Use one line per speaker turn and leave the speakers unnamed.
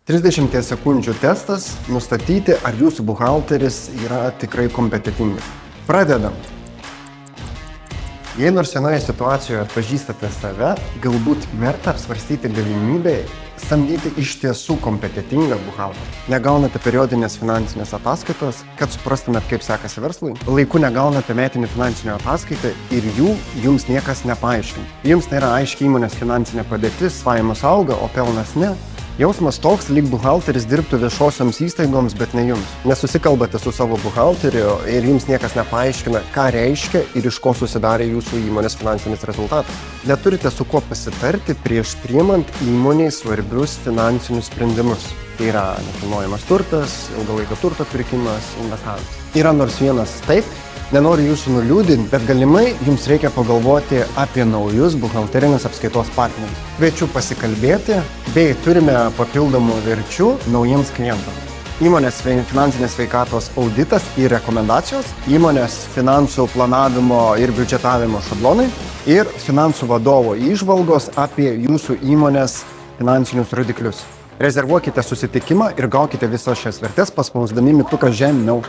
30 sekundžių testas - nustatyti, ar jūsų buhalteris yra tikrai kompetentingas. Pradedam. Jei nors vienoje situacijoje atpažįstate save, galbūt verta apsvarstyti galimybę samdyti iš tiesų kompetentingą buhalterį. Negaunate periodinės finansinės ataskaitos, kad suprastumėt, kaip sekasi verslui. Laiku negaunate metinį finansinę ataskaitą ir jums niekas nepaaiškina. Jums nėra aiški įmonės finansinė padėtis, pajamos auga, o pelnas ne. Jausmas toks, lyg buhalteris dirbtų viešosioms įstaigoms, bet ne jums. Nesusikalbate su savo buhalteriu ir jums niekas nepaaiškina, ką reiškia ir iš ko susidarė jūsų įmonės finansinis rezultatas. Neturite su kuo pasitarti prieš priimant įmonei svarbius finansinius sprendimus. Tai yra nekilnojamas turtas, ilgalaikio turto pirkimas, investavimas. Yra nors vienas taip. Nenoriu jūsų nuliūdinti, bet galimai jums reikia pagalvoti apie naujus buhalterinės apskaitos partnerius. Kviečiu pasikalbėti, bei turime papildomų verčių naujiems klientams. Įmonės finansinės sveikatos auditas ir rekomendacijos, įmonės finansų planavimo ir biudžetavimo šablonai ir finansų vadovo įžvalgos apie jūsų įmonės finansinius rodiklius. Rezervuokite susitikimą ir gaukite visas šias vertes paspausdami mygtuką žemiau.